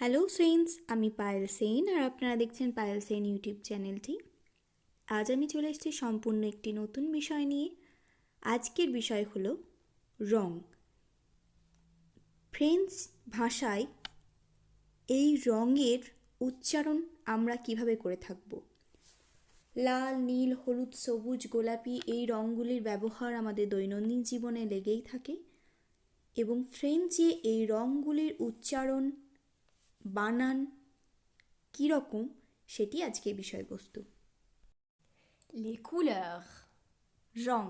Hello friends, আমি পায়েল সেন আর আপনারা দেখছেন পায়েল সেন ইউটিউব চ্যানেলটি। আজ আমি চলে এসেছি সম্পূর্ণ একটি নতুন বিষয় নিয়ে। আজকের বিষয় হলো রং। ফ্রেঞ্চ ভাষায় এই রঙের উচ্চারণ আমরা কিভাবে করে থাকব। লাল, নীল, হলুদ, সবুজ, গোলাপি এই রঙগুলির ব্যবহার আমাদের দৈনন্দিন জীবনে লেগেই থাকে এবং ফ্রেঞ্চে এই রঙগুলির উচ্চারণ, বানান কীরকম সেটি আজকের বিষয়বস্তু। Les couleurs. রং।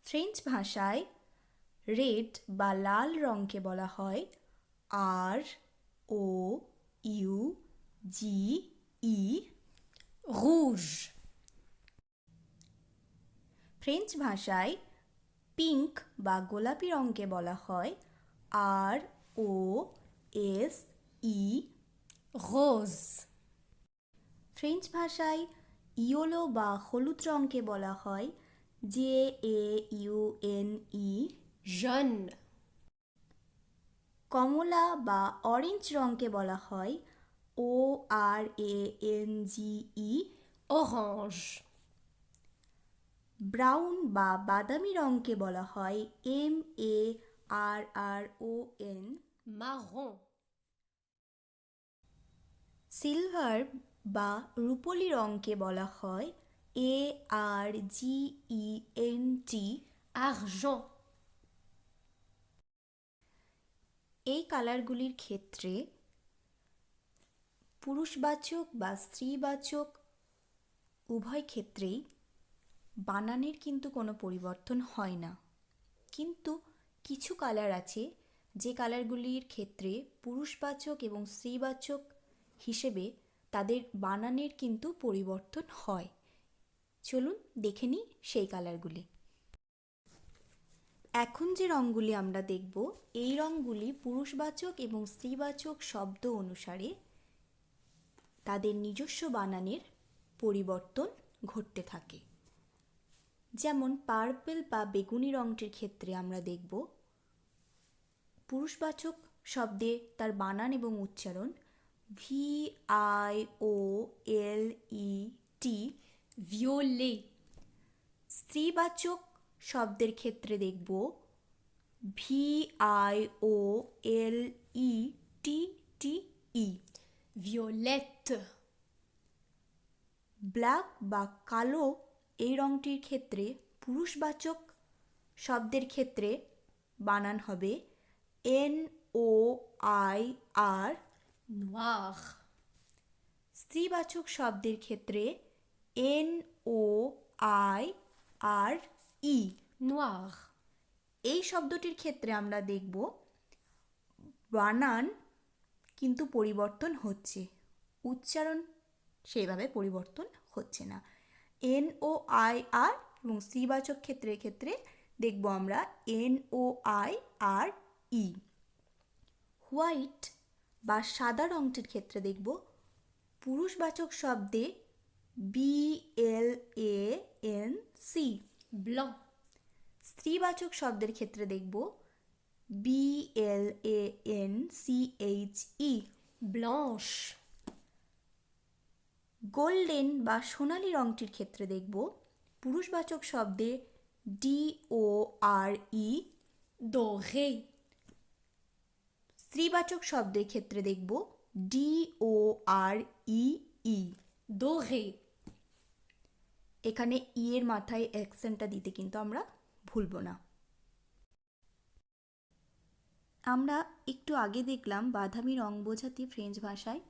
ফ্রেঞ্চ ভাষায় রেড বা লাল রঙকে বলা হয় ROUGE। Rouge. ফ্রেঞ্চ ভাষায় পিঙ্ক বা গোলাপি রঙকে বলা হয় ROSE। Rose. ফ্রেঞ্চ ভাষায় ইয়েলো বা হলুদ রঙকে বলা হয় JAUNE। Jaune. কমলা বা অরেঞ্জ রঙকে বলা হয় ORANGE। Orange. ব্রাউন বা বাদামি রঙকে বলা হয় MARRON। Marron. সিলভার বা রূপোলি রঙকে বলা হয় ARGENT। Argent. এই কালারগুলির ক্ষেত্রে পুরুষবাচক বা স্ত্রীবাচক উভয় ক্ষেত্রেই বানানের কিন্তু কোনো পরিবর্তন হয় না, কিন্তু কিছু কালার আছে যে কালারগুলির ক্ষেত্রে পুরুষবাচক এবং স্ত্রীবাচক হিসেবে তাদের বানানের কিন্তু পরিবর্তন হয়। চলুন দেখে নিই সেই কালারগুলি। এখন যে রঙগুলি আমরা দেখব, এই রঙগুলি পুরুষবাচক এবং স্ত্রীবাচক শব্দ অনুসারে তাদের নিজস্ব বানানের পরিবর্তন ঘটতে থাকে। যেমন পার্পল বা বেগুনি রঙটির ক্ষেত্রে আমরা দেখব পুরুষবাচক শব্দে তার বানান এবং উচ্চারণ VIOLET। Violet. স্ত্রীবাচক শব্দের ক্ষেত্রে দেখব VIOLETTE। Violette. ব্ল্যাক বা কালো এই রঙটির ক্ষেত্রে পুরুষবাচক শব্দের ক্ষেত্রে বানান হবে NOIR। Noir. স্ত্রীবাচক শব্দের ক্ষেত্রে NOIRE। Noir. এই শব্দটির ক্ষেত্রে আমরা দেখব বানান কিন্তু পরিবর্তন হচ্ছে, উচ্চারণ সেইভাবে পরিবর্তন হচ্ছে না। NOIR এবং স্ত্রীবাচক ক্ষেত্রে দেখব আমরা NOIRE। হোয়াইট বা সাদা রঙটির ক্ষেত্রে দেখব পুরুষবাচক শব্দে BLANC। Blanc. স্ত্রীবাচক শব্দের ক্ষেত্রে দেখব BLANCHE। Blanche. গোল্ডেন বা সোনালি রঙটির ক্ষেত্রে দেখব পুরুষবাচক শব্দে DORE। Doré. স্ত্রীবাচক শব্দের ক্ষেত্রে দেখব DOREE। Doré. এখানে ই এর মাথায় অ্যাকসেন্টটা দিতে কিন্তু আমরা ভুলব না। আমরা একটু আগে দেখলাম বাদামি রং বোঝাতে ফ্রেঞ্চ ভাষায়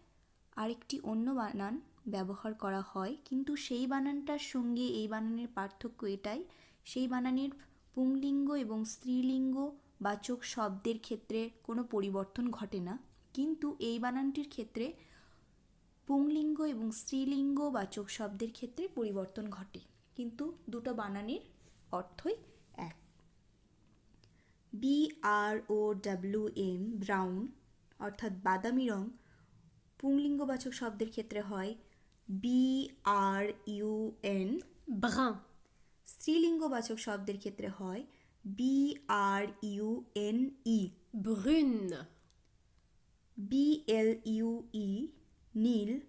আরেকটি অন্য বানান ব্যবহার করা হয়, কিন্তু সেই বানানটার সঙ্গে এই বানানের পার্থক্য এটাই, সেই বানানের পুংলিঙ্গ এবং স্ত্রীলিঙ্গ বাচক শব্দের ক্ষেত্রে কোনো পরিবর্তন ঘটে না, কিন্তু এই বানানটির ক্ষেত্রে পুংলিঙ্গ এবং স্ত্রীলিঙ্গ বাচক শব্দের ক্ষেত্রে পরিবর্তন ঘটে, কিন্তু দুটো বানানের অর্থই এক। BROWN ব্রাউন অর্থাৎ বাদামি রং পুংলিঙ্গবাচক শব্দের ক্ষেত্রে হয় BRUN। Brun. স্ত্রীলিঙ্গবাচক শব্দের ক্ষেত্রে হয় BRUNE। Brune. BLUE নীল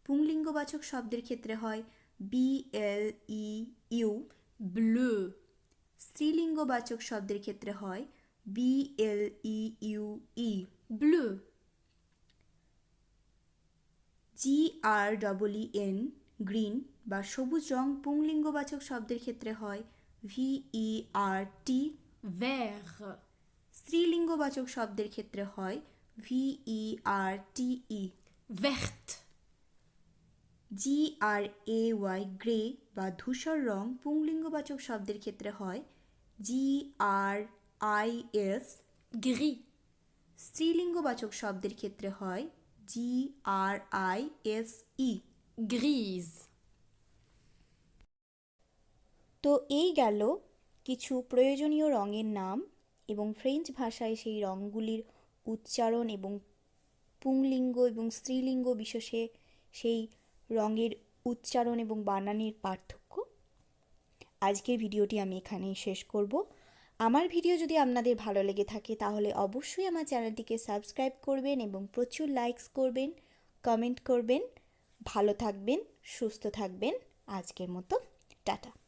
পুংলিঙ্গবাচক শব্দের ক্ষেত্রে হয় BLEU। bleu, স্ত্রীলিঙ্গবাচক শব্দের ক্ষেত্রে হয় BLEUE। bleu, GREEN গ্রিন বা সবুজ রং পুংলিঙ্গবাচক শব্দের ক্ষেত্রে হয় VERT। vert, স্ত্রীলিঙ্গবাচক শব্দের ক্ষেত্রে হয় VERTE। verte, GRAY গ্রে বা ধূসর রং পুংলিঙ্গবাচক শব্দের ক্ষেত্রে হয় GRIS। gris, স্ত্রীলিঙ্গবাচক শব্দের ক্ষেত্রে হয় GRISE। grise, তো এই গেল কিছু প্রয়োজনীয় রঙের নাম এবং ফ্রেঞ্চ ভাষায় সেই রঙগুলির উচ্চারণ এবং পুংলিঙ্গ এবং স্ত্রীলিঙ্গ বিশেষে সেই রঙের উচ্চারণ এবং বানানের পার্থক্য। আজকের ভিডিওটি আমি এখানেই শেষ করব। আমার ভিডিও যদি আপনাদের ভালো লেগে থাকে তাহলে অবশ্যই আমার চ্যানেলটিকে সাবস্ক্রাইব করবেন এবং প্রচুর লাইকস করবেন, কমেন্ট করবেন। ভালো থাকবেন, সুস্থ থাকবেন। আজকের মতো টাটা।